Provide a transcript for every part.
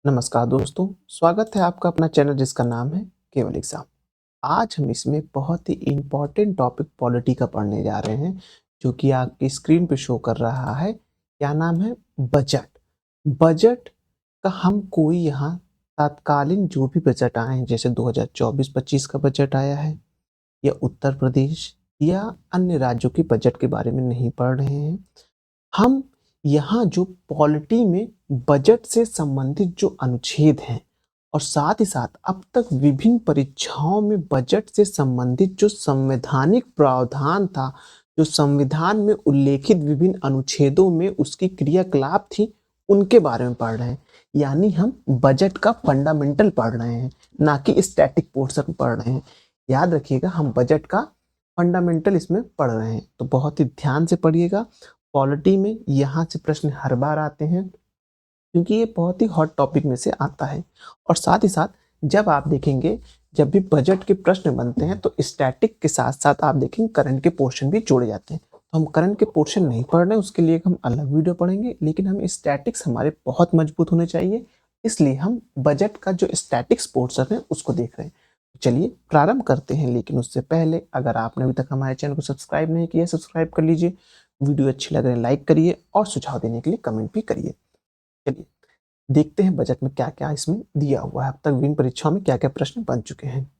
नमस्कार दोस्तों, स्वागत है आपका अपना चैनल जिसका नाम है केवल एग्जाम। आज हम इसमें बहुत ही इम्पोर्टेंट टॉपिक पॉलिटी का पढ़ने जा रहे हैं, जो कि आपकी स्क्रीन पे शो कर रहा है। क्या नाम है? बजट। बजट का हम कोई यहाँ तत्कालीन जो भी बजट आए हैं, जैसे 2024-25 का बजट आया है, या उत्तर प्रदेश या अन्य राज्यों के बजट के बारे में नहीं पढ़ रहे हैं। हम यहाँ जो पॉलिटी में बजट से संबंधित जो अनुच्छेद हैं और साथ ही साथ अब तक विभिन्न परीक्षाओं में बजट से संबंधित जो संवैधानिक प्रावधान था, जो संविधान में उल्लेखित विभिन्न अनुच्छेदों में उसकी क्रियाकलाप थी, उनके बारे में पढ़ रहे हैं। यानी हम बजट का फंडामेंटल पढ़ रहे हैं, ना कि स्टैटिक पोर्शन पढ़ रहे हैं। याद रखिएगा, हम बजट का फंडामेंटल इसमें पढ़ रहे हैं, तो बहुत ही ध्यान से पढ़िएगा। पॉलिटी में यहाँ से प्रश्न हर बार आते हैं, क्योंकि ये बहुत ही हॉट टॉपिक में से आता है। और साथ ही साथ जब आप देखेंगे, जब भी बजट के प्रश्न बनते हैं तो स्टैटिक के साथ साथ आप देखेंगे करंट के पोर्शन भी जोड़े जाते हैं। तो हम करंट के पोर्शन नहीं पढ़ रहे हैं, उसके लिए हम अलग वीडियो पढ़ेंगे, लेकिन हम स्टैटिक्स हमारे बहुत मजबूत होने चाहिए, इसलिए हम बजट का जो स्टैटिक्स पोर्शन है उसको देख रहे हैं। चलिए प्रारंभ करते हैं, लेकिन उससे पहले अगर आपने अभी तक हमारे चैनल को सब्सक्राइब नहीं किया, सब्सक्राइब कर लीजिए। वीडियो अच्छी लग रही है लाइक करिए और सुझाव देने के लिए कमेंट भी करिए। चलिए देखते हैं बजट में क्या क्या इसमें दिया हुआ है, अब तक विभिन्न परीक्षाओं में क्या क्या प्रश्न बन चुके हैं।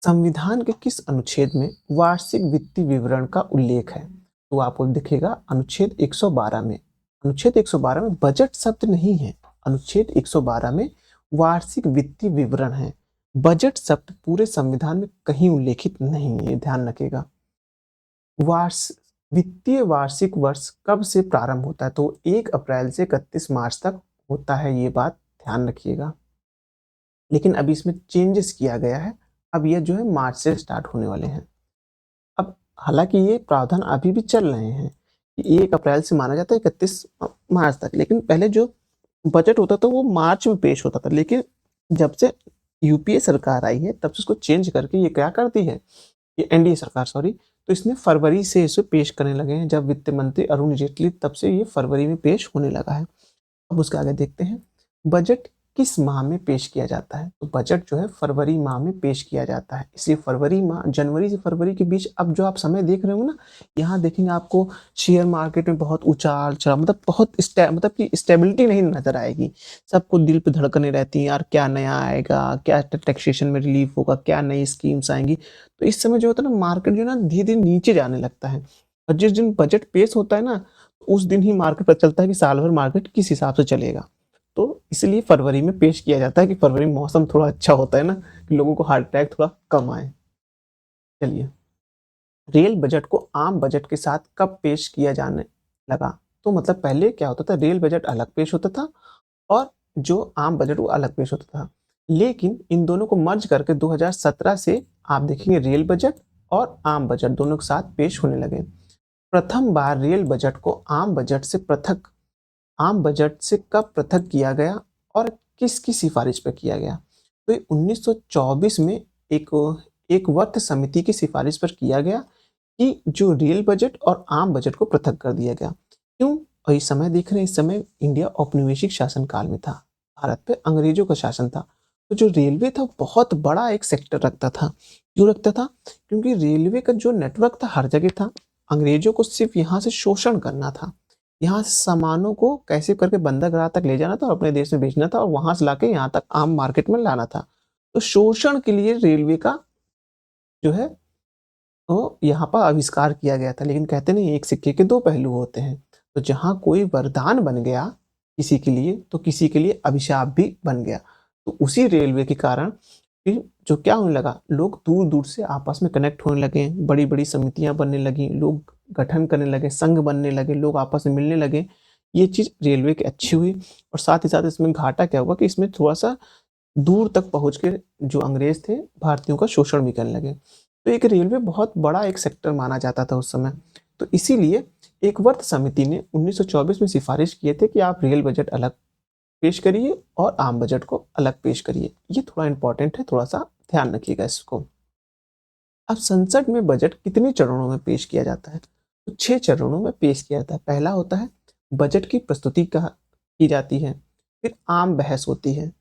संविधान के किस अनुच्छेद में वार्षिक वित्तीय विवरण का उल्लेख है? तो आपको दिखेगा अनुच्छेद 112 में। अनुच्छेद 112 में बजट शब्द नहीं है, अनुच्छेद 112 में वार्षिक वित्तीय विवरण है। बजट शब्द पूरे संविधान में कहीं उल्लेखित नहीं है, ध्यान रखिएगा। वित्तीय वार्षिक वर्ष कब से प्रारंभ होता है? तो 1 अप्रैल से 31 मार्च तक होता है, ये बात ध्यान रखिएगा। लेकिन अभी इसमें चेंजेस किया गया है, अब ये जो है मार्च से स्टार्ट होने वाले हैं। अब हालांकि ये प्रावधान अभी भी चल रहे हैं कि 1 अप्रैल से माना जाता है 31 मार्च तक, लेकिन पहले जो बजट होता था वो मार्च में पेश होता था। लेकिन जब से यूपीए सरकार आई है तब से उसको चेंज करके ये क्या करती है, ये एनडीए सरकार सॉरी, तो इसने फरवरी से इसे पेश करने लगे हैं। जब वित्त मंत्री अरुण जेटली, तब से ये फरवरी में पेश होने लगा है। अब उसके आगे देखते हैं बजट किस माह में पेश किया जाता है। तो बजट जो है फरवरी माह में पेश किया जाता है, इसलिए फरवरी माह, जनवरी से फरवरी के बीच अब जो आप समय देख रहे हो ना, यहाँ देखेंगे आपको शेयर मार्केट में बहुत उछाल चढ़ाव, मतलब बहुत मतलब कि स्टेबिलिटी नहीं नजर आएगी। सबको दिल पे धड़कने रहती है, यार क्या नया आएगा, क्या टैक्सेशन में रिलीफ होगा, क्या नई स्कीम्स आएंगी। तो इस समय जो होता है ना, मार्केट जो है ना धीरे धीरे नीचे जाने लगता है। और जिस दिन बजट पेश होता है ना, उस दिन ही मार्केट पता चलता है कि साल भर मार्केट किस हिसाब से चलेगा। तो इसलिए फरवरी में पेश किया जाता है कि फरवरी में मौसम थोड़ा अच्छा होता है ना, कि लोगों को हार्ट अटैक थोड़ा कम आए। चलिए, रेल बजट को आम बजट के साथ कब पेश किया जाने लगा? तो मतलब पहले क्या होता था, रेल बजट अलग पेश होता था और जो आम बजट वो अलग पेश होता था। लेकिन इन दोनों को मर्ज करके 2017 से आप देखेंगे रेल बजट और आम बजट दोनों के साथ पेश होने लगे। प्रथम बार रेल बजट को आम बजट से कब पृथक किया गया और किसकी सिफारिश पर किया गया? तो 1924 में एक एक वर्त समिति की सिफारिश पर किया गया कि जो रेल बजट और आम बजट को पृथक कर दिया गया। क्यों? और इस समय देख रहे हैं, इस समय इंडिया औपनिवेशिक शासन काल में था, भारत पे अंग्रेजों का शासन था। तो जो रेलवे था बहुत बड़ा एक सेक्टर रखता था। क्यों रखता था? क्योंकि रेलवे का जो नेटवर्क था हर जगह था। अंग्रेजों को सिर्फ यहाँ से शोषण करना था, यहाँ से सामानों को कैसे करके बंदरगाह तक ले जाना था और अपने देश में बेचना था, और वहां से लाके यहाँ तक आम मार्केट में लाना था। तो शोषण के लिए रेलवे का जो है तो यहाँ पर आविष्कार किया गया था। लेकिन कहते नहीं, एक सिक्के के दो पहलू होते हैं। तो जहाँ कोई वरदान बन गया किसी के लिए, तो किसी के लिए अभिशाप भी बन गया। तो उसी रेलवे के कारण फिर जो क्या होने लगा, लोग दूर दूर से आपस में कनेक्ट होने लगे, बड़ी बड़ी समितियां बनने लगी, लोग गठन करने लगे, संघ बनने लगे, लोग आपस में मिलने लगे। ये चीज रेलवे की अच्छी हुई। और साथ ही साथ इसमें घाटा क्या हुआ कि इसमें थोड़ा सा दूर तक पहुंच के जो अंग्रेज थे भारतीयों का शोषण भी करने लगे। तो एक रेलवे बहुत बड़ा एक सेक्टर माना जाता था उस समय। तो इसीलिए एक वर्त समिति ने 1924 में सिफारिश किए थे कि आप रेल बजट अलग पेश करिए और आम बजट को अलग पेश करिए। ये थोड़ा इंपॉर्टेंट है, थोड़ा सा ध्यान रखिएगा इसको। अब संसद में बजट कितने चरणों में पेश किया जाता है? तो 6 चरणों में पेश किया जाता है। पहला होता है बजट की प्रस्तुति की जाती है, फिर आम बहस होती है,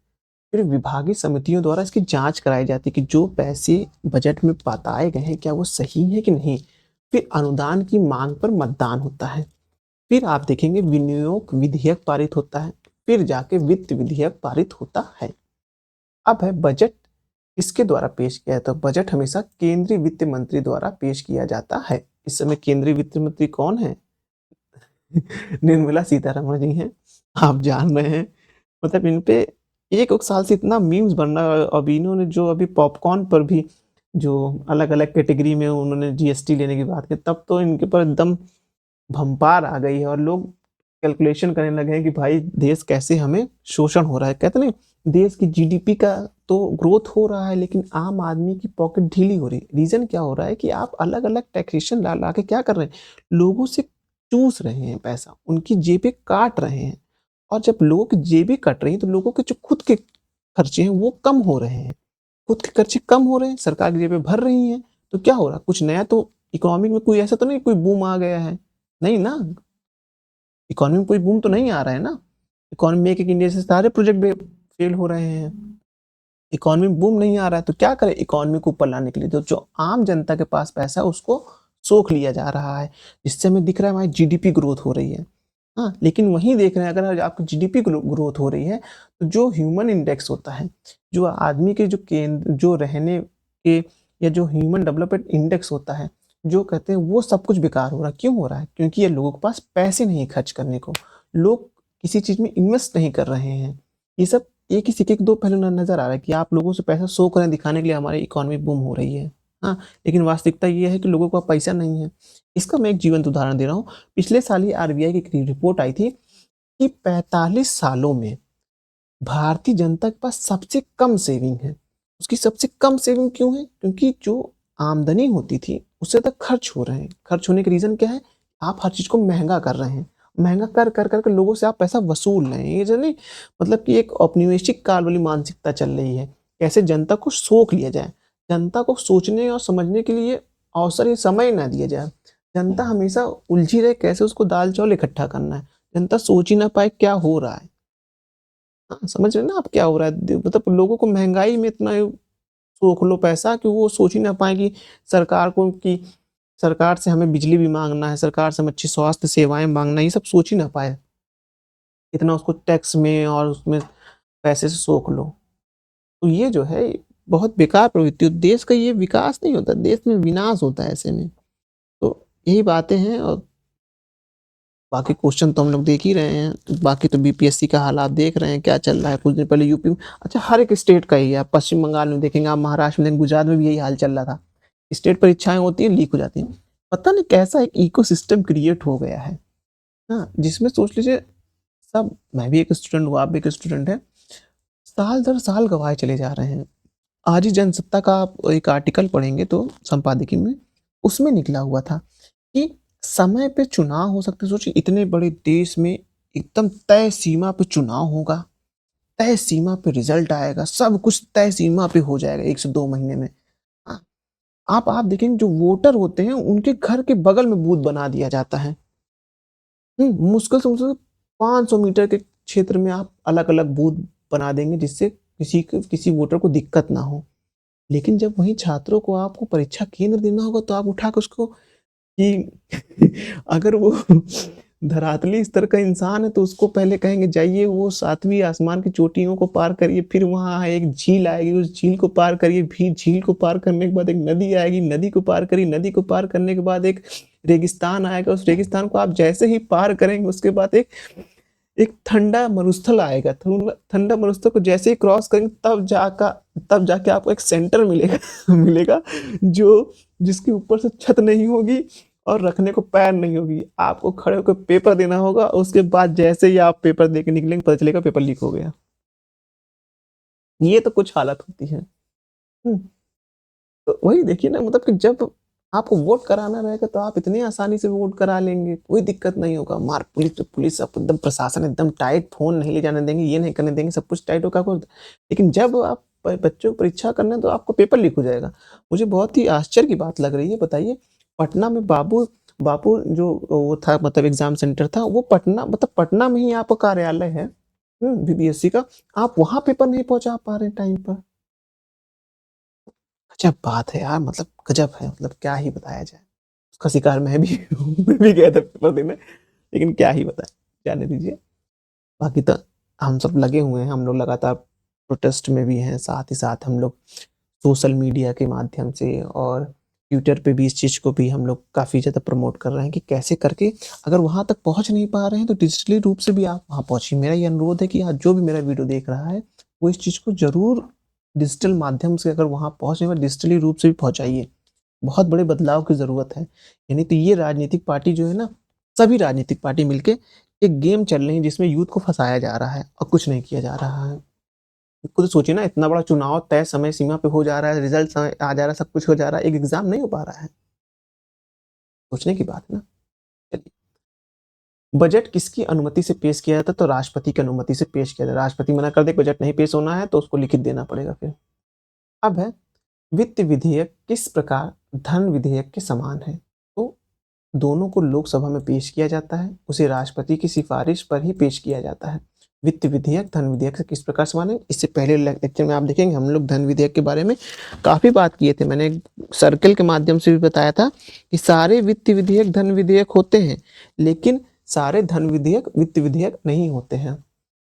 फिर विभागीय समितियों द्वारा इसकी जांच कराई जाती है कि जो पैसे बजट में बताए गए हैं क्या वो सही है कि नहीं। फिर अनुदान की मांग पर मतदान होता है। फिर आप देखेंगे विनियोग विधेयक पारित होता है। फिर जाके वित्त विधेयक पारित होता है। अब है बजट किसके द्वारा पेश किया जाता है? तो बजट हमेशा केंद्रीय वित्त मंत्री द्वारा पेश किया जाता है। इस समय केंद्रीय वित्त मंत्री कौन है? निर्मला सीतारमण जी हैं। आप जान रहे हैं, मतलब इन पे एक साल से इतना मीम्स बन रहा है। अब इन्होंने जो अभी पॉपकॉर्न पर भी जो अलग-अलग कैटेगरी में उन्होंने जीएसटी लेने की बात की, तब तो इनके ऊपर एकदम भंपार आ गई है और लोग कैलकुलेशन करने लगे हैं कि भाई देश कैसे हमें शोषण हो रहा है। कहते नहीं, देश की जीडीपी का तो ग्रोथ हो रहा है लेकिन आम आदमी की पॉकेट ढीली हो रही है। रीजन क्या हो रहा है कि आप अलग-अलग टैक्सेशन ला के क्या कर रहे हैं? लोगों से चूस रहे हैं पैसा, उनकी जेबें काट रहे हैं। और जब लोगों की जेबें कट रही हैं तो लोगों के जो खुद के खर्चे हैं वो कम हो रहे हैं। खुद के खर्चे कम हो रहे हैं, सरकार की जेबें भर रही हैं, तो क्या हो रहा है? कुछ नया तो इकोनॉमी में कोई ऐसा तो नहीं कोई बूम आ गया है, नहीं ना। इकोनॉमी में कोई बूम तो नहीं आ रहा है ना। इकोनॉमी मेक इन इंडिया से सारे प्रोजेक्ट फेल हो रहे हैं। इकोनॉमी में बूम नहीं आ रहा है तो क्या करें? इकोनॉमी को ऊपर लाने के लिए तो जो आम जनता के पास पैसा है उसको सोख लिया जा रहा है, जिससे हमें दिख रहा है हमारी जीडीपी ग्रोथ हो रही है। हाँ, लेकिन वहीं देख रहे हैं अगर आपकी जीडीपी ग्रोथ हो रही है तो जो ह्यूमन इंडेक्स होता है, जो आदमी के जो केंद्र जो रहने के या जो ह्यूमन डेवलपमेंट इंडेक्स होता है, जो कहते हैं वो सब कुछ बेकार हो रहा है। क्यों हो रहा है? क्योंकि ये लोगों के पास पैसे नहीं है खर्च करने को। लोग किसी चीज़ में इन्वेस्ट नहीं कर रहे हैं। ये सब एक ही सिक्के के दो पहलू नज़र आ रहा है कि आप लोगों से पैसा शो करें दिखाने के लिए हमारी इकोनॉमी बूम हो रही है। हाँ, लेकिन वास्तविकता ये है कि लोगों के पास पैसा नहीं है। इसका मैं एक जीवंत उदाहरण दे रहा हूँ। पिछले साल ही आरबीआई की एक रिपोर्ट आई थी कि 45 सालों में भारतीय जनता के पास सबसे कम सेविंग है। उसकी सबसे कम सेविंग क्यों है? क्योंकि जो आमदनी होती थी उससे तक खर्च हो रहे हैं। खर्च होने के रीज़न क्या है? आप हर चीज़ को महँगा कर रहे हैं। महँगा कर के लोगों से आप पैसा वसूल रहे हैं। ये जो नहीं, मतलब कि एक औपनिवेशिक काल वाली मानसिकता चल रही है। कैसे जनता को सोख लिया जाए। जनता को सोचने और समझने के लिए अवसर या समय ना दिया जाए। जनता हमेशा उलझी रहे कैसे उसको दाल-चावल इकट्ठा करना है। जनता सोच ही ना पाए क्या हो रहा है। हाँ, समझ रहे हैं ना आप क्या हो रहा है? मतलब लोगों को महँगाई में इतना सोख लो पैसा कि वो सोच ही ना पाएँ कि सरकार को कि सरकार से हमें बिजली भी माँगना है, सरकार से हमें अच्छी स्वास्थ्य सेवाएँ माँगना है, ये सब सोच ही ना पाएँ। इतना उसको टैक्स में और उसमें पैसे से सोख लो। तो ये जो है बहुत बेकार प्रवृत्ति है। देश का ये विकास नहीं होता, देश में विनाश होता है ऐसे में। तो यही बातें हैं और बाकी क्वेश्चन तो हम लोग देख ही रहे हैं। बाकी तो बीपीएससी का हालात देख रहे हैं क्या चल रहा है। कुछ दिन पहले यूपी में, अच्छा हर एक स्टेट का ही है। आप पश्चिम बंगाल में देखेंगे, आप महाराष्ट्र में देखेंगे, गुजरात में भी यही हाल चल रहा था। स्टेट परीक्षाएं होती हैं, लीक हो जाती हैं। पता नहीं कैसा एक इकोसिस्टम क्रिएट हो गया है। हाँ, जिसमें सोच लीजिए सब, मैं भी एक स्टूडेंट हूँ, आप भी एक स्टूडेंट हैं, साल दर साल गवाए चले जा रहे हैं। आज ही जनसत्ता का आप एक आर्टिकल पढ़ेंगे तो संपादकीय में उसमें निकला हुआ था कि समय पे चुनाव हो सकते हैं। सोचिए इतने बड़े देश में एकदम तय सीमा पे चुनाव होगा, तय सीमा पे रिजल्ट आएगा, सब कुछ तय सीमा पे हो जाएगा 1 से 2 महीने में। हाँ, आप देखेंगे जो वोटर होते हैं उनके घर के बगल में बूथ बना दिया जाता है। मुश्किल से मुश्किल 500 मीटर के क्षेत्र में आप अलग-अलग बूथ बना देंगे जिससे किसी वोटर को दिक्कत ना हो। लेकिन जब वहीं छात्रों को आपको परीक्षा केंद्र देना होगा तो आप उठा के उसको कि अगर वो धरातली स्तर का इंसान है तो उसको पहले कहेंगे जाइए वो 7वीं आसमान की चोटियों को पार करिए, फिर वहाँ एक झील आएगी, उस झील को पार करिए, फिर झील को पार करने के बाद एक नदी आएगी, नदी को पार करिए, नदी को पार करने के बाद एक रेगिस्तान आएगा, उस रेगिस्तान को आप जैसे ही पार करेंगे उसके बाद एक एक ठंडा मरुस्थल आएगा। ठंडा मरुस्थल को जैसे ही क्रॉस करेंगे तब जाके आपको एक सेंटर मिलेगा मिलेगा जो जिसके ऊपर से छत नहीं होगी और रखने को पैर नहीं होगी। आपको खड़े होकर पेपर देना होगा और उसके बाद जैसे ही आप पेपर दे के निकलेंगे पता चलेगा पेपर लीक हो गया। ये तो कुछ हालत होती है। हुँ, तो वही देखिए ना, मतलब कि जब आपको वोट कराना रहेगा तो आप इतनी आसानी से वोट करा लेंगे, कोई दिक्कत नहीं होगा। मार पुलिस तो पुलिस आपको एकदम प्रशासन एकदम टाइट, फ़ोन नहीं ले जाने देंगे, ये नहीं करने देंगे, सब कुछ टाइट होगा आपको। लेकिन जब आप बच्चों को परीक्षा करना है तो आपको पेपर लीक हो जाएगा। मुझे बहुत ही आश्चर्य की बात लग रही है, बताइए पटना में बापू बापू जो वो था, मतलब एग्ज़ाम सेंटर था, वो पटना, मतलब पटना में ही आपका कार्यालय है। बीपीएससी का, आप वहाँ पेपर नहीं पहुँचा पा रहे हैं टाइम पर। गज़ब बात है यार, मतलब गज़ब है, मतलब क्या ही बताया जाए। उसका शिकार मैं भी हूँ, मैं भी गया था पेपर देने, लेकिन क्या ही बताएँ, जाने दीजिए। बाकी तो हम सब लगे हुए हैं, हम लोग लगातार प्रोटेस्ट में भी हैं, साथ ही साथ हम लोग सोशल मीडिया के माध्यम से और ट्विटर पे भी इस चीज़ को भी हम लोग काफ़ी ज़्यादा प्रमोट कर रहे हैं कि कैसे करके अगर वहाँ तक पहुँच नहीं पा रहे हैं तो डिजिटली रूप से भी आप वहाँ पहुँचिए। मेरा ये अनुरोध है कि आज जो भी मेरा वीडियो देख रहा है, वो इस चीज़ को ज़रूर डिजिटल माध्यम से अगर वहाँ पहुँच नहीं पा, डिजिटली रूप से भी पहुँचाइए। बहुत बड़े बदलाव की ज़रूरत है। यानी तो ये राजनीतिक पार्टी जो है ना, सभी राजनीतिक पार्टी मिलके एक गेम चल रही है जिसमें यूथ को फँसाया जा रहा है और कुछ नहीं किया जा रहा है। खुद सोचिए ना, इतना बड़ा चुनाव तय समय सीमा पे हो जा रहा है, रिजल्ट समय आ जा रहा है, सब कुछ हो जा रहा है, एक एग्ज़ाम नहीं हो पा रहा है। सोचने की बात है ना। चलिए, बजट किसकी अनुमति से पेश किया जाता है? तो राष्ट्रपति की अनुमति से पेश किया जाता है। राष्ट्रपति मना कर दे बजट नहीं पेश होना है तो उसको लिखित देना पड़ेगा फिर। अब है, वित्त विधेयक किस प्रकार धन विधेयक के समान है? तो दोनों को लोकसभा में पेश किया जाता है, उसे राष्ट्रपति की सिफारिश पर ही पेश किया जाता है। वित्त विधेयक धन विधेयक से किस प्रकार समान है? इससे पहले लेक्चर में आप देखेंगे हम लोग धन विधेयक के बारे में काफ़ी बात किए थे। मैंने सर्कल के माध्यम से भी बताया था कि सारे वित्त विधेयक धन विधेयक होते हैं, लेकिन सारे धन विधेयक वित्त विधेयक नहीं होते हैं।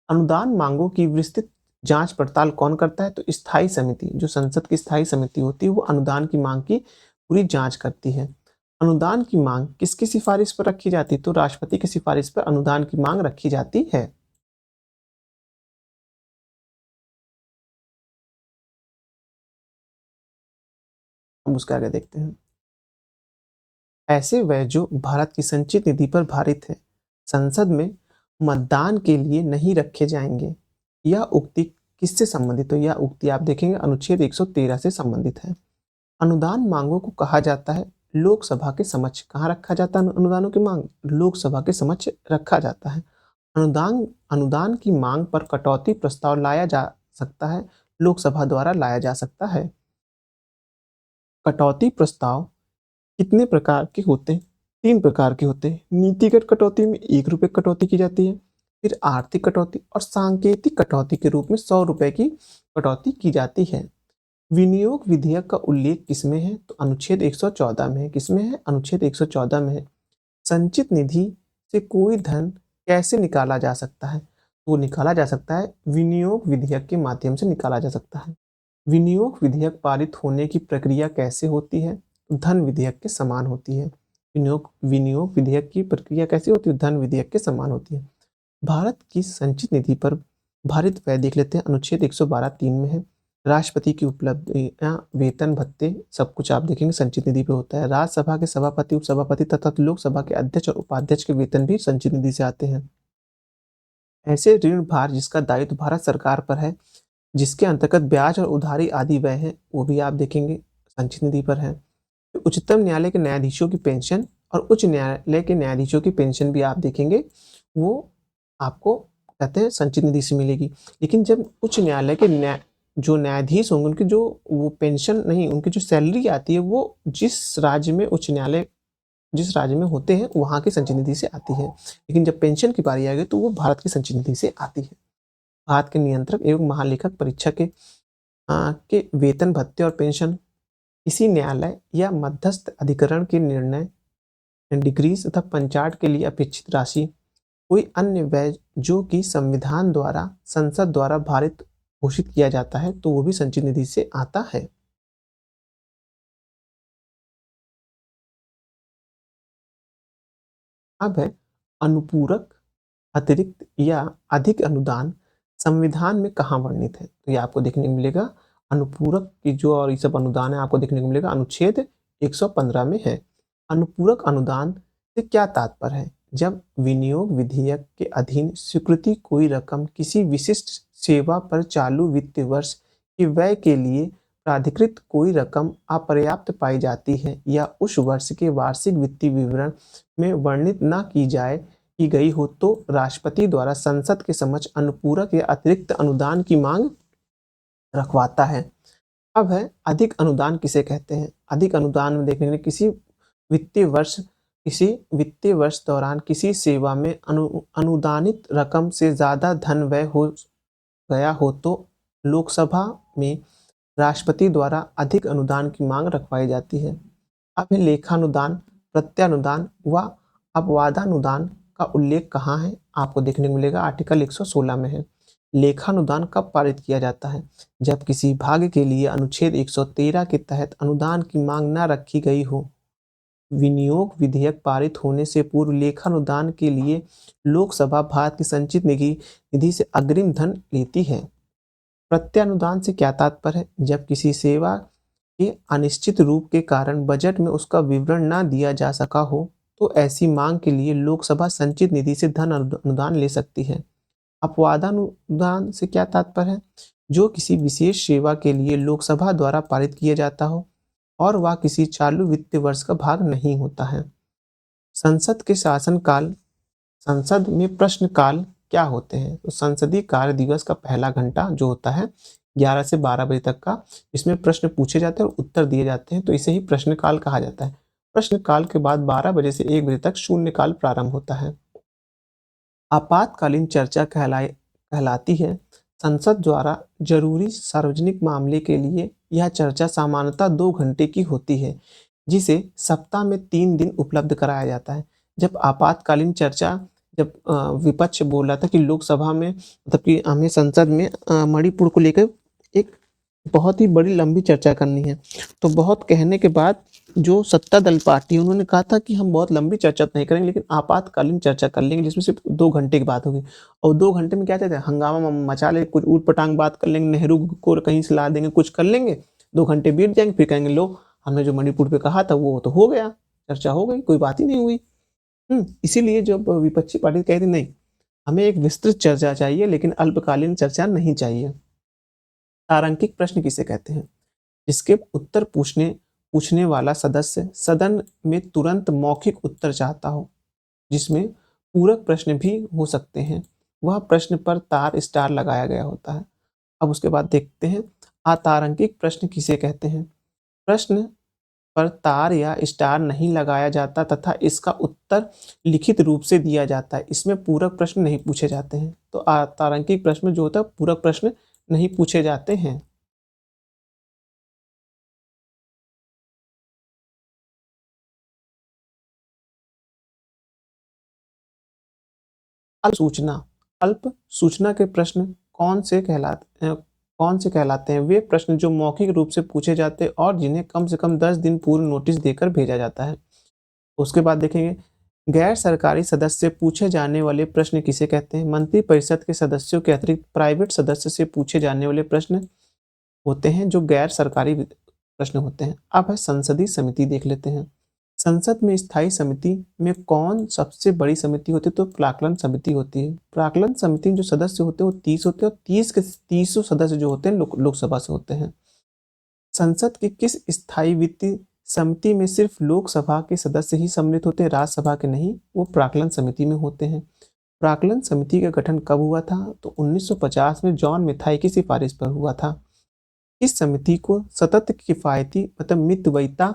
अनुदान मांगों की विस्तृत जांच पड़ताल कौन करता है? तो स्थायी समिति, जो संसद की स्थायी समिति होती है, वो अनुदान की मांग की पूरी जांच करती है। अनुदान की मांग किसकी सिफारिश पर रखी जाती है? तो राष्ट्रपति की सिफारिश पर अनुदान की मांग रखी जाती है। हम उसके आगे देखते हैं। ऐसे व्यय जो भारत की संचित निधि पर भारित है, संसद में मतदान के लिए नहीं रखे जाएंगे। यह उक्ति किससे संबंधित? तो यह उक्ति आप देखेंगे अनुच्छेद 113 से संबंधित है। अनुदान मांगों को कहा जाता है लोकसभा के समक्ष। कहाँ रखा जाता है अनुदानों की मांग? लोकसभा के समक्ष रखा जाता है। अनुदान अनुदान की मांग पर कटौती प्रस्ताव लाया जा सकता है, लोकसभा द्वारा लाया जा सकता है। कटौती प्रस्ताव कितने प्रकार के होते हैं? 3 प्रकार के होते हैं। नीतिगत कटौती में ₹1 कटौती की जाती है, फिर आर्थिक कटौती और सांकेतिक कटौती के रूप में ₹100 की कटौती की जाती है। विनियोग विधेयक का उल्लेख किसमें है? तो अनुच्छेद 114 में है। किसमें है? अनुच्छेद 114 में है। संचित निधि से कोई धन कैसे निकाला जा सकता है? वो निकाला जा सकता है विनियोग विधेयक के माध्यम से निकाला जा सकता है। विनियोग विधेयक पारित होने की प्रक्रिया कैसे होती है? धन विधेयक के समान होती है। विनियोग विनियोग विधेयक की प्रक्रिया कैसी होती है? धन विधेयक के समान होती है। भारत की संचित निधि पर भारित व्यय देख लेते हैं, अनुच्छेद 112(3) में है। राष्ट्रपति की उपलब्धियां, वेतन भत्ते, सब कुछ आप देखेंगे संचित निधि पे होता है। राज्यसभा के सभापति, उपसभापति तथा लोकसभा के अध्यक्ष और उपाध्यक्ष के वेतन भी संचित निधि से आते हैं। ऐसे ऋण भार जिसका दायित्व भारत सरकार पर है, जिसके अंतर्गत ब्याज और उधारी आदि व्यय है, वो भी आप देखेंगे संचित निधि पर है। तो उच्चतम न्यायालय के न्यायाधीशों की पेंशन और उच्च न्यायालय के न्यायाधीशों की पेंशन भी आप देखेंगे, वो आपको कहते हैं संचित निधि से मिलेगी। लेकिन जब उच्च न्यायालय के जो न्यायाधीश होंगे उनकी जो वो पेंशन नहीं, उनकी जो सैलरी आती है वो जिस राज्य में उच्च न्यायालय जिस राज्य में होते हैं वहाँ की संचित निधि से आती है। लेकिन जब पेंशन की बारी आएगी तो वो भारत की संचित निधि से आती है। भारत के नियंत्रक एवं महालेखक परीक्षक के वेतन भत्ते और पेंशन किसी न्यायालय या मध्यस्थ अधिकरण के निर्णय, डिग्रीज तथा पंचाट के लिए अपेक्षित राशि, कोई अन्य व्यय जो कि संविधान द्वारा संसद द्वारा भारित घोषित किया जाता है तो वो भी संचित निधि से आता है। अब है अनुपूरक, अतिरिक्त या अधिक अनुदान संविधान में कहाँ वर्णित है? तो ये आपको देखने को मिलेगा अनुपूरक की जो और ये सब अनुदान है आपको देखने को मिलेगा अनुच्छेद 115 में है। अनुपूरक अनुदान से क्या तात्पर्य है? जब विनियोग विधेयक के अधीन स्वीकृति कोई रकम किसी विशिष्ट सेवा पर चालू वित्तीय वर्ष के व्यय के लिए प्राधिकृत कोई रकम अपर्याप्त पाई जाती है या उस वर्ष के वार्षिक वित्तीय विवरण में वर्णित न की गई हो तो राष्ट्रपति द्वारा संसद के समक्ष अनुपूरक या अतिरिक्त अनुदान की मांग रखवाता है। अब है अधिक अनुदान किसे कहते हैं? अधिक अनुदान में देखने किसी वित्तीय वर्ष किसी वित्तीय वर्ष दौरान किसी सेवा में अनुदानित रकम से ज़्यादा धन व्यय हो गया हो तो लोकसभा में राष्ट्रपति द्वारा अधिक अनुदान की मांग रखवाई जाती है। अब ये लेखानुदान, प्रत्यानुदान व अपवादानुदान का उल्लेख कहाँ है? आपको देखने को मिलेगा आर्टिकल 116 में है। लेखानुदान कब पारित किया जाता है? जब किसी भाग के लिए अनुच्छेद 113 के तहत अनुदान की मांग न रखी गई हो। विनियोग विधेयक पारित होने से पूर्व लेखानुदान के लिए लोकसभा भारत की संचित निधि से अग्रिम धन लेती है। प्रत्यानुदान से क्या तात्पर्य है? जब किसी सेवा के अनिश्चित रूप के कारण बजट में उसका विवरण न दिया जा सका हो तो ऐसी मांग के लिए लोकसभा संचित निधि से धन अनुदान ले सकती है। अपवादानुदान से क्या तात्पर्य है? जो किसी विशेष सेवा के लिए लोकसभा द्वारा पारित किया जाता हो और वह किसी चालू वित्तीय वर्ष का भाग नहीं होता है। संसद के शासनकाल, संसद में प्रश्नकाल क्या होते हैं? तो संसदीय कार्य दिवस का पहला घंटा जो होता है 11 से 12 बजे तक का, इसमें प्रश्न पूछे जाते हैं और उत्तर दिए जाते हैं, तो इसे ही प्रश्नकाल कहा जाता है। प्रश्नकाल के बाद 12 बजे से 1 बजे तक शून्यकाल प्रारंभ होता है। आपातकालीन चर्चा कहलाती है। संसद द्वारा जरूरी सार्वजनिक मामले के लिए यह चर्चा सामान्यतः 2 घंटे की होती है, जिसे सप्ताह में 3 दिन उपलब्ध कराया जाता है। जब आपातकालीन चर्चा, जब विपक्ष बोल रहा था कि लोकसभा में, मतलब कि हमें संसद में मणिपुर को लेकर एक बहुत ही बड़ी लंबी चर्चा करनी है, तो बहुत कहने के बाद जो सत्ता दल पार्टी उन्होंने कहा था कि हम बहुत लंबी चर्चा नहीं करेंगे लेकिन आपातकालीन चर्चा कर लेंगे, जिसमें सिर्फ 2 घंटे की बात होगी। और 2 घंटे में क्या कहते हैं, हंगामा मचा ले, कुछ ऊट पटांग बात कर लेंगे, नेहरू को कहीं से ला देंगे, कुछ कर लेंगे, 2 घंटे बीत जाएंगे, फिर कहेंगे लो हमने जो मणिपुर पे कहा था वो तो हो गया, चर्चा हो गई, कोई बात ही नहीं हुई। इसीलिए जब विपक्षी पार्टी कहती नहीं, हमें एक विस्तृत चर्चा चाहिए लेकिन अल्पकालीन चर्चा नहीं चाहिए। तारांकिक प्रश्न किसे कहते हैं? जिसके उत्तर पूछने वाला सदस्य सदन में तुरंत मौखिक उत्तर चाहता हो, जिसमें पूरक प्रश्न भी हो सकते हैं। वह प्रश्न पर तार स्टार लगाया गया होता है। अब उसके बाद देखते हैं अतारांकिक प्रश्न किसे कहते हैं? प्रश्न पर तार या स्टार नहीं लगाया जाता तथा इसका उत्तर लिखित रूप से दिया जाता है। इसमें पूरक प्रश्न नहीं पूछे जाते हैं। तो अतारांकिक प्रश्न जो होता है पूरक प्रश्न नहीं पूछे जाते हैं। अल्प सूचना, अल्प सूचना के प्रश्न कौन से कहलाते हैं? वे प्रश्न जो मौखिक रूप से पूछे जाते हैं और जिन्हें कम से कम 10 दिन पूर्व नोटिस देकर भेजा जाता है। उसके बाद देखेंगे गैर सरकारी सदस्य से पूछे जाने वाले प्रश्न किसे कहते हैं? मंत्रिपरिषद के सदस्यों के अतिरिक्त प्राइवेट सदस्य से पूछे जाने वाले प्रश्न होते हैं जो गैर सरकारी प्रश्न होते हैं। अब है संसदीय समिति, देख लेते हैं। संसद में स्थायी समिति में कौन सबसे बड़ी समिति होती है? तो प्राक्कलन समिति होती है। प्राक्कलन समिति में जो सदस्य होते हैं वो 30 होते हैं और 30 के 30 सदस्य जो होते हैं लोकसभा से होते हैं। संसद की किस स्थायी वित्तीय समिति में सिर्फ लोकसभा के सदस्य ही सम्मिलित होते हैं, राज्यसभा के नहीं? वो प्राक्कलन समिति में होते हैं। प्राक्कलन समिति का गठन कब हुआ था? तो 1950 में जॉन मिथाई की सिफारिश पर हुआ था। इस समिति को सतत किफायती मतलब मितव्ययिता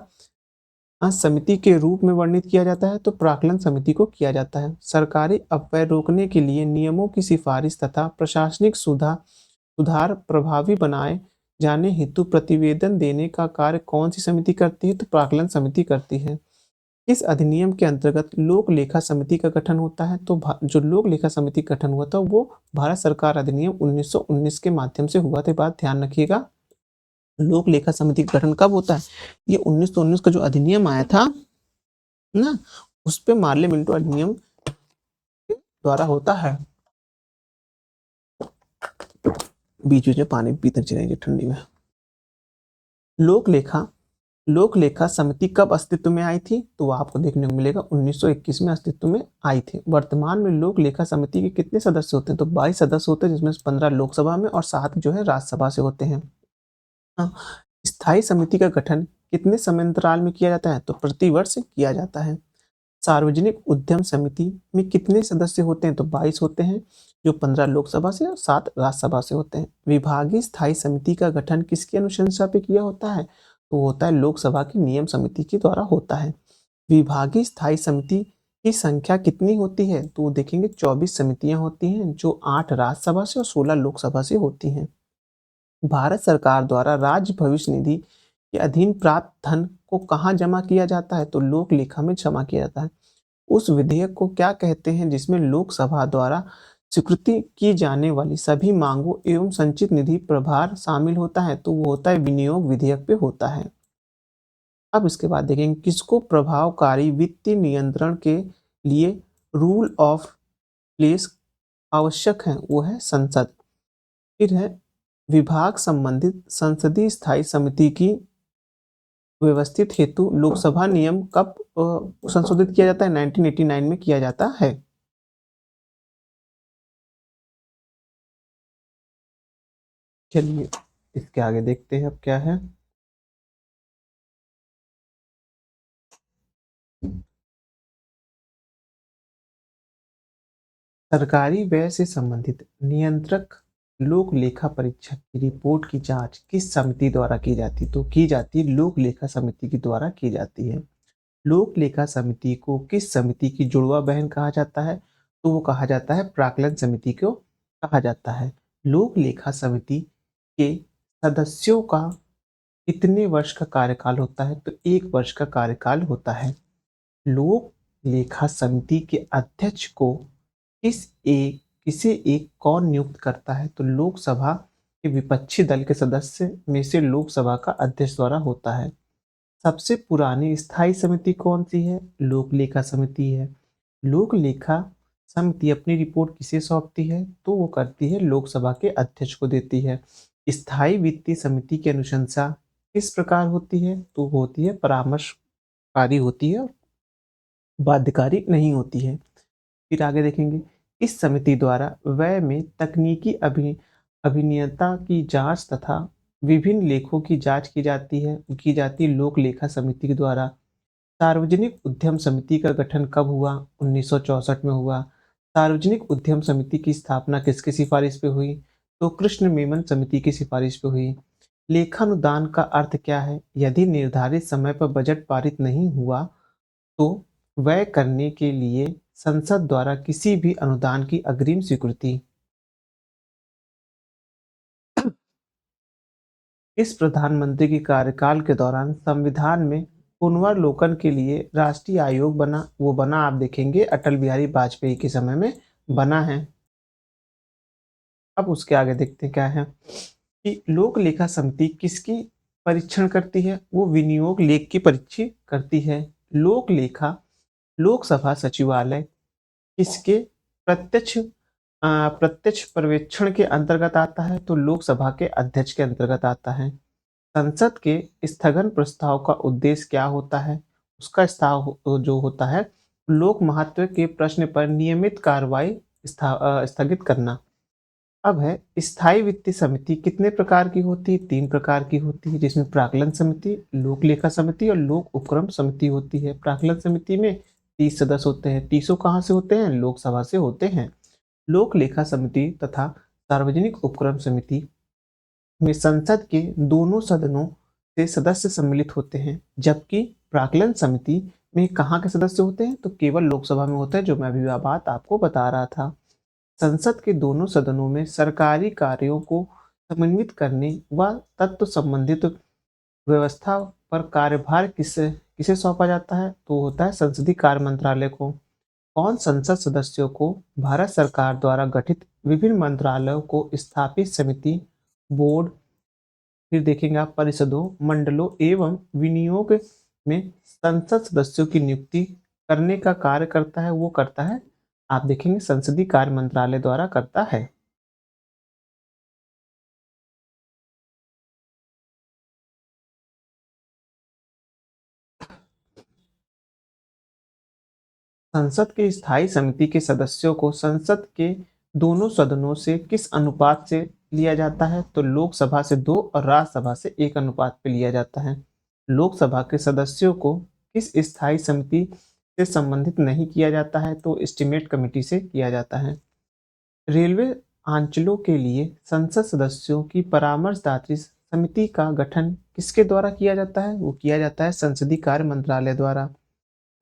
समिति के रूप में वर्णित किया जाता है, तो प्राक्कलन समिति को किया जाता है। सरकारी अपव्यय रोकने के लिए नियमों की सिफारिश तथा प्रशासनिक सुधार प्रभावी बनाए जाने हेतु प्रतिवेदन देने का कार्य कौन सी समिति करती है? तो प्राक्कलन समिति करती है। इस अधिनियम के अंतर्गत लोक लेखा समिति का गठन होता है। तो जो लोक लेखा समिति गठन हुआ था वो भारत सरकार अधिनियम 1919 के माध्यम से हुआ था। बात ध्यान रखिएगा, लोक लेखा समिति का गठन कब होता है? ये 1919 का जो अधिनियम आया था ना, उस पे मार्ले मिंटो अधिनियम द्वारा होता है। बीच बीच में पानी पीते चलेंगे ठंडी में। लोक लेखा समिति कब अस्तित्व में आई थी? तो आपको देखने को मिलेगा 1921 में अस्तित्व में आई थी। वर्तमान में लोक लेखा समिति के कितने सदस्य होते हैं? तो 22 सदस्य होते हैं, जिसमें 15 लोकसभा में और 7 जो है राज्यसभा से होते हैं। स्थायी समिति का गठन कितने समयांतराल में किया जाता है? तो प्रतिवर्ष किया जाता है। सार्वजनिक उद्यम समिति में कितने सदस्य होते हैं? तो 22 होते हैं, जो 15 लोकसभा से और 7 राज्यसभा से होते हैं। विभागीय स्थायी समिति का गठन किसकी अनुशंसा पे किया होता है? तो होता है लोकसभा की नियम समिति के द्वारा होता है। विभागीय स्थायी समिति की संख्या कितनी होती है? तो देखेंगे 24 समितियां होती हैं जो 8 राज्यसभा से और 16 लोकसभा से होती हैं। भारत सरकार द्वारा राज्य भविष्य निधि के अधीन प्राप्त धन को कहाँ जमा किया जाता है? तो लोक लेखा में जमा किया जाता है। उस विधेयक को क्या कहते हैं जिसमें लोकसभा द्वारा स्वीकृति की जाने वाली सभी मांगों एवं संचित निधि प्रभार शामिल होता है? तो वो होता है विनियोग विधेयक पे होता है। अब इसके बाद देखेंगे किसको प्रभावकारी वित्तीय नियंत्रण के लिए रूल ऑफ प्लेस आवश्यक है? वो है संसद। फिर है विभाग संबंधित संसदीय स्थायी समिति की व्यवस्थित हेतु लोकसभा नियम कब संशोधित किया जाता है? 1989 में किया जाता है। चलिए इसके आगे देखते हैं अब क्या है। सरकारी व्यय से संबंधित नियंत्रक लोक लेखा परीक्षक की रिपोर्ट की जांच किस समिति द्वारा की जाती? तो की जाती है लोक लेखा समिति के द्वारा की जाती है। लोक लेखा समिति को किस समिति की जुड़वा बहन कहा जाता है? तो वो कहा जाता है प्राक्कलन समिति को कहा जाता है। लोक लेखा समिति के सदस्यों का कितने वर्ष का कार्यकाल होता है? तो 1 वर्ष का कार्यकाल होता है। लोक लेखा समिति के अध्यक्ष को किसे एक कौन नियुक्त करता है? तो लोकसभा के विपक्षी दल के सदस्य में से लोकसभा का अध्यक्ष द्वारा होता है। सबसे पुरानी स्थायी समिति कौन सी है? लोक लेखा समिति है। लोक लेखा समिति अपनी रिपोर्ट किसे सौंपती है? तो वो करती है लोकसभा के अध्यक्ष को देती है। स्थायी वित्तीय समिति की अनुशंसा किस प्रकार होती है? तो वो होती है परामर्शकारी होती है, बाध्यकारी नहीं होती है। फिर आगे देखेंगे इस समिति द्वारा व्यय में तकनीकी अभिनियता की जांच तथा विभिन्न लेखों की जांच की जाती लोक लेखा समिति के द्वारा। सार्वजनिक उद्यम समिति का गठन कब हुआ? 1964 में हुआ। सार्वजनिक उद्यम समिति की स्थापना किसकी सिफारिश पे हुई? तो कृष्ण मेमन समिति की सिफारिश पे हुई। लेखानुदान का अर्थ क्या है? यदि निर्धारित समय पर बजट पारित नहीं हुआ तो व्यय करने के लिए संसद द्वारा किसी भी अनुदान की अग्रिम स्वीकृति। इस प्रधानमंत्री के कार्यकाल के दौरान संविधान में पुनर्वलोकन के लिए राष्ट्रीय आयोग बना। वो बना आप देखेंगे अटल बिहारी वाजपेयी के समय में बना है। अब उसके आगे देखते हैं क्या है कि लोक लेखा समिति किसकी परीक्षण करती है? वो विनियोग लेख की परीक्षा करती है। लोक लेखा लोकसभा सचिवालय किसके प्रत्यक्ष प्रत्यक्ष पर्यवेक्षण के अंतर्गत आता है? तो लोकसभा के अध्यक्ष के अंतर्गत आता है। संसद के स्थगन प्रस्ताव का उद्देश्य क्या होता है? उसका जो होता है लोक महत्व के प्रश्न पर नियमित कार्रवाई स्थगित करना। अब है स्थायी वित्तीय समिति कितने प्रकार की होती है? 3 प्रकार की होती है जिसमें प्राक्कलन समिति, लोक लेखा समिति और लोक उपक्रम समिति होती है। प्राक्कलन समिति में 30 सदस्य होते हैं। 30 कहाँ से होते हैं? लोकसभा से होते हैं। लोक लेखा समिति तथा सार्वजनिक उपक्रम समिति में संसद के दोनों सदनों से सदस्य सम्मिलित होते हैं, जबकि प्राक्कलन समिति में कहाँ के सदस्य होते हैं? तो केवल लोकसभा में होता है, जो मैं अभी बात आपको बता रहा था। संसद के दोनों सदनों में सरकारी कार्यों को समन्वित करने व तत्व संबंधित व्यवस्था पर कार्यभार किसे किसे सौंपा जाता है? तो होता है संसदीय कार्य मंत्रालय को। कौन संसद सदस्यों को भारत सरकार द्वारा गठित विभिन्न मंत्रालयों को स्थापित समिति, बोर्ड, फिर देखेंगे आप परिषदों, मंडलों एवं विनियोग में संसद सदस्यों की नियुक्ति करने का कार्य करता है? वो करता है आप देखेंगे संसदीय कार्य मंत्रालय द्वारा करता है। संसद के स्थायी समिति के सदस्यों को संसद के दोनों सदनों से किस अनुपात से लिया जाता है? तो लोकसभा से 2 और राज्यसभा से 1 अनुपात पे लिया जाता है। लोकसभा के सदस्यों को किस स्थायी समिति से संबंधित नहीं किया जाता है? तो एस्टीमेट कमेटी से किया जाता है। रेलवे अंचलों के लिए संसद सदस्यों की परामर्शदात्री समिति का गठन किसके द्वारा किया जाता है? वो किया जाता है संसदीय कार्य मंत्रालय द्वारा।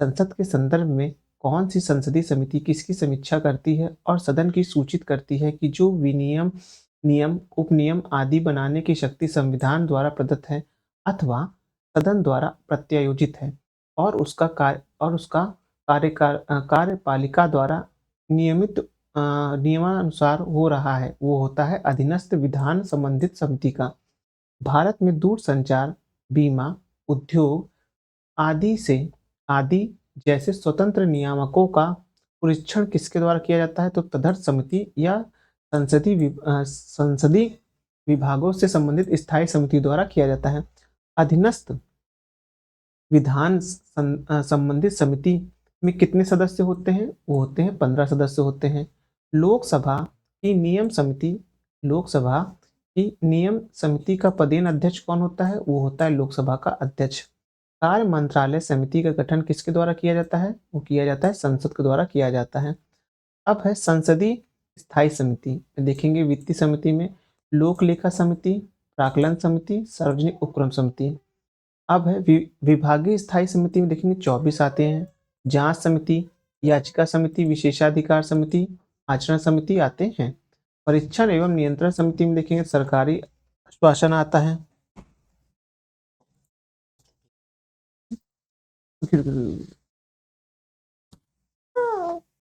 संसद के संदर्भ में कौन सी संसदीय समिति किसकी समीक्षा करती है और सदन की सूचित करती है कि जो विनियम, नियम, उपनियम आदि बनाने की शक्ति संविधान द्वारा प्रदत्त है अथवा सदन द्वारा प्रत्यायोजित है और उसका कार्यपालिका द्वारा नियमित नियमानुसार हो रहा है, वो होता है अधीनस्थ विधान संबंधित समिति का। भारत में दूरसंचार, बीमा, उद्योग आदि जैसे स्वतंत्र नियामकों का परीक्षण किसके द्वारा किया जाता है? तो तदर्थ समिति या संसदीय विभागों से संबंधित स्थायी समिति द्वारा किया जाता है। अधीनस्थ विधान संबंधित समिति में कितने सदस्य होते हैं? वो होते हैं 15 सदस्य होते हैं। लोकसभा की नियम समिति का पदेन अध्यक्ष कौन होता है? वो होता है लोकसभा का अध्यक्ष। कार्य मंत्रालय समिति का गठन किसके द्वारा किया जाता है? वो किया जाता है संसद के द्वारा किया जाता है। अब है संसदीय स्थायी समिति। देखेंगे वित्तीय समिति में लोक लेखा समिति, प्राक्कलन समिति, सार्वजनिक उपक्रम समिति। अब है विभागीय स्थायी समिति में देखेंगे 24 आते हैं। जांच समिति, याचिका समिति, विशेषाधिकार समिति, आचरण समिति आते हैं। परीक्षण एवं नियंत्रण समिति में देखेंगे सरकारी आश्वासन आता है।